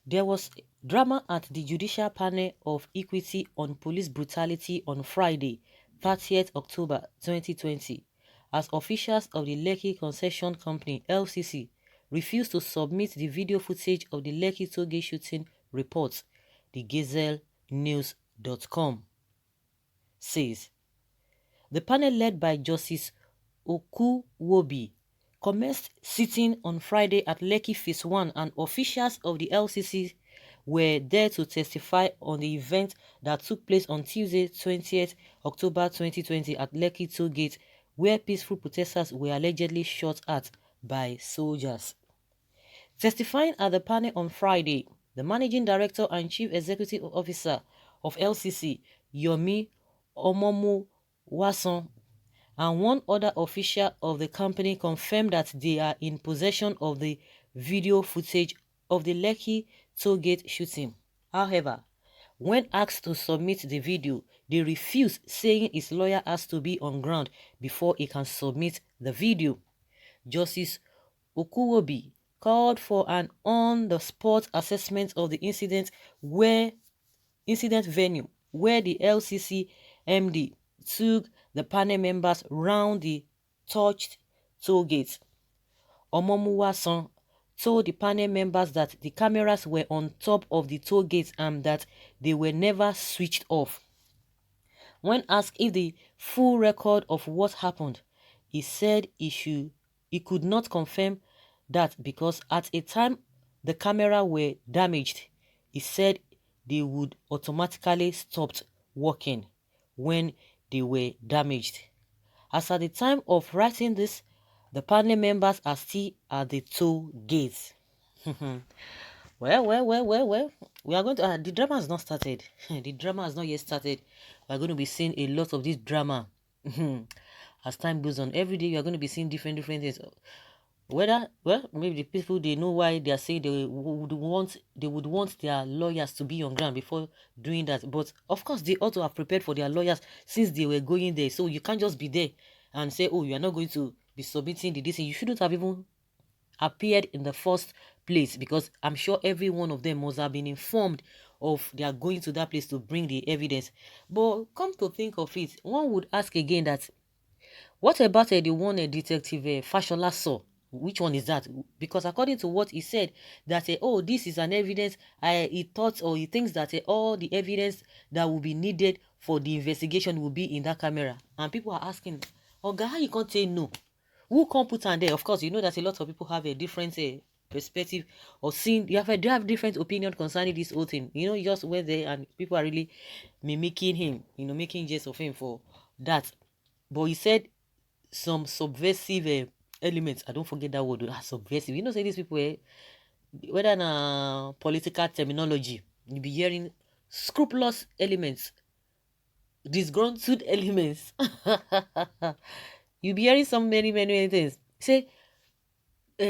There was drama at the Judicial Panel of Equity on Police Brutality on Friday, 30th October 2020, as officials of the Lekki Concession Company (LCC) refused to submit the video footage of the Lekki tollgate shooting, reports the GazelleNews.com says. The panel, led by Justice Okuwobi, commenced sitting on Friday at Lekki Phase 1, and officials of the LCC were there to testify on the event that took place on Tuesday, 20th October 2020 at Lekki Tollgate, where peaceful protesters were allegedly shot at by soldiers. Testifying at the panel on Friday, the Managing Director and Chief Executive Officer of LCC, Yomi Omomuwason, and one other official of the company confirmed that they are in possession of the video footage of the Lekki tollgate shooting. However, when asked to submit the video, they refused, saying his lawyer has to be on ground before he can submit the video. Justice Okuwobi called for an on-the-spot assessment of the incident venue, where the LCC MD took the panel members round the touched tollgate. Omomuwason told the panel members that the cameras were on top of the tollgate and that they were never switched off. When asked if the full record of what happened, he said he could not confirm that because at a time the camera were damaged. He said they would automatically stopped working when they were damaged. As at the time of writing this, the panel members are still at the toll gates. Well. We are going to. The drama has not started. The drama has not yet started. We are going to be seeing a lot of this drama as time goes on. Every day you are going to be seeing different things. Maybe the people, they know why they are saying they would want their lawyers to be on ground before doing that. But of course, they ought to have prepared for their lawyers since they were going there. So you can't just be there and say, oh, you are not going to be submitting the DC. You shouldn't have even appeared in the first place, because I'm sure every one of them must have been informed of they are going to that place to bring the evidence. But come to think of it, one would ask again that, what about the one Detective Fashola saw? Which one is that? Because according to what he said, that oh, this is an evidence, he thought, or he thinks that all the evidence that will be needed for the investigation will be in that camera. And people are asking, oh God, how you can't say no? Who can't put on there? Of course, you know that a lot of people have a different perspective or seeing. They have different opinion concerning this whole thing. You know, you just went there and people are really mimicking him, you know, making jest of him for that. But he said some subversive elements. I don't forget that word. Subversive. You know, say these people, whether in political terminology, you be hearing scrupulous elements, disgruntled elements. You be hearing some many things. Say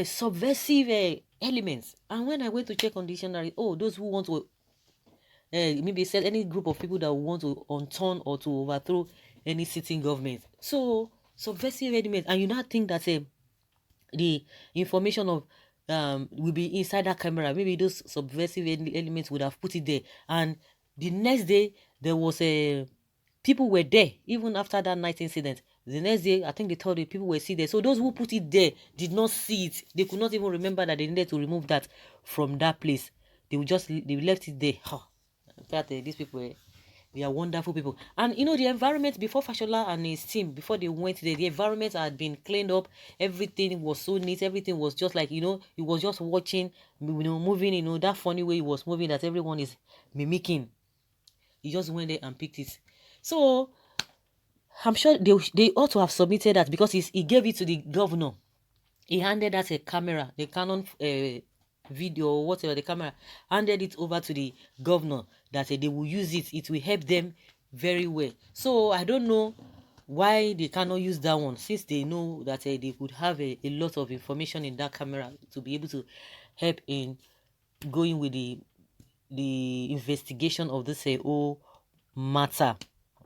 subversive elements. And when I went to check on dictionary, oh, those who want to maybe sell any group of people that want to unturn or to overthrow any sitting government. So subversive elements, and you not think that the information of will be inside that camera. Maybe those subversive elements would have put it there, and the next day there was people were there even after that night incident. The next day, I think they told the people were still there. So those who put it there did not see it. They could not even remember that they needed to remove that from that place. They left it there. In fact, these people, they are wonderful people. And you know, the environment before Fashola and his team, before they went there, the environment had been cleaned up. Everything was so neat. Everything was just like, you know, he was just watching, you know, moving, you know, that funny way he was moving that everyone is mimicking. He just went there and picked it. So I'm sure they ought to have submitted that, because he gave it to the governor. He handed that a camera, the Canon video or whatever, the camera, handed it over to the governor, that they will use it. It will help them very well. So I don't know why they cannot use that one, since they know that they could have a lot of information in that camera to be able to help in going with the investigation of this whole matter.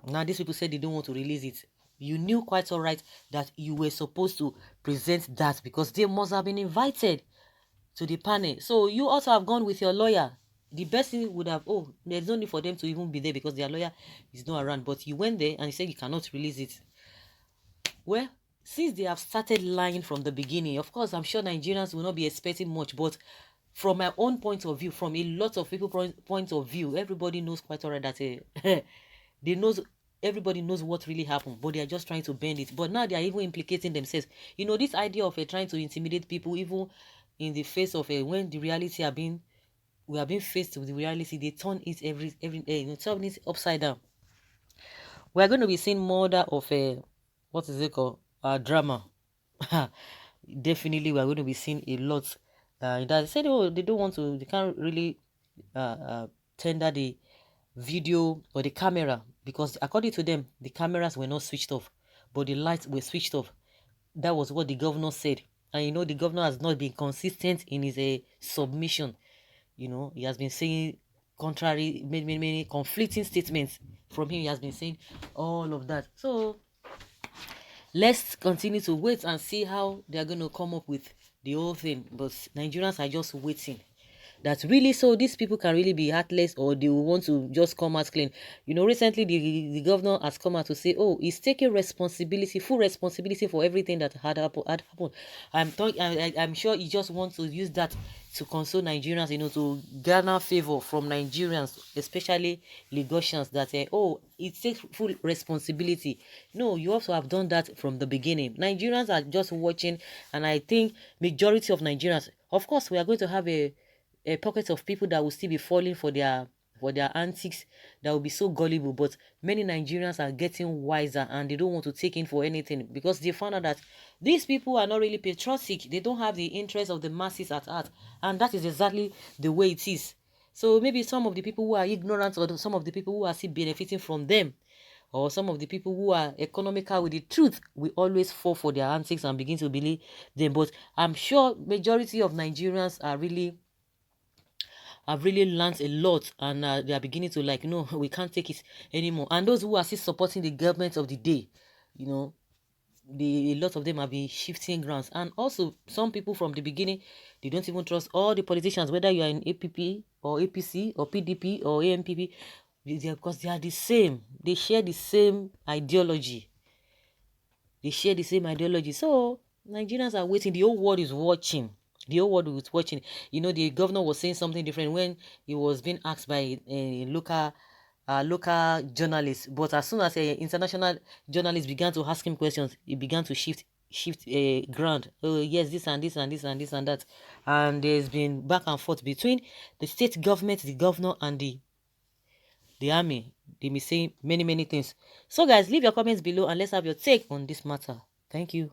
Now, these people said they don't want to release it. You knew quite all right that you were supposed to present that, because they must have been invited to the panel. So you also have gone with your lawyer the best thing would have, oh, there's no need for them to even be there because their lawyer is not around. But you went there and you said you cannot release it. Well, since they have started lying from the beginning, of course, I'm sure Nigerians will not be expecting much. But from my own point of view, from a lot of people's point of view, everybody knows quite alright that they knows everybody knows what really happened, but they are just trying to bend it. But now they are even implicating themselves. You know, this idea of trying to intimidate people, even in the face of when the reality we are being faced with the reality, they turn it every turn it upside down. We are going to be seeing more of a what is it called, drama. Definitely, we are going to be seeing a lot. That they said, oh, they don't want to, they can't really tender the video or the camera because according to them, the cameras were not switched off, but the lights were switched off. That was what the governor said. And you know, the governor has not been consistent in his submission. You know, he has been saying contrary, many conflicting statements from him. He has been saying all of that. So let's continue to wait and see how they are going to come up with the whole thing. But Nigerians are just waiting. That's really so these people can really be heartless or they will want to just come out clean. You know, recently the governor has come out to say, oh, he's taking responsibility, full responsibility for everything that had happened. I'm sure he just wants to use that to console Nigerians, you know, to garner favor from Nigerians, especially Lagosians, that oh, it takes full responsibility. No, you also have done that from the beginning. Nigerians are just watching, and I think majority of Nigerians, of course, we are going to have a pocket of people that will still be falling for their antics, that will be so gullible, but many Nigerians are getting wiser and they don't want to take in for anything because they found out that these people are not really patriotic. They don't have the interest of the masses at heart, and that is exactly the way it is. So maybe some of the people who are ignorant, or some of the people who are still benefiting from them, or some of the people who are economical with the truth, we always fall for their antics and begin to believe them. But I'm sure majority of Nigerians are really have really learned a lot, and they are beginning to like, no, we can't take it anymore. And those who are still supporting the government of the day, you know, a lot of them have been shifting grounds. And also some people from the beginning, they don't even trust all the politicians, whether you are in APP or APC or PDP or AMPP, because they are the same. They share the same ideology. So Nigerians are waiting. The whole world is watching. The whole world was watching. You know, the governor was saying something different when he was being asked by a local journalist. But as soon as international journalists began to ask him questions, he began to shift ground. Oh yes, this and this and this and this and that. And there's been back and forth between the state government, the governor, and the army. They may say many things. So guys, leave your comments below and let's have your take on this matter. Thank you.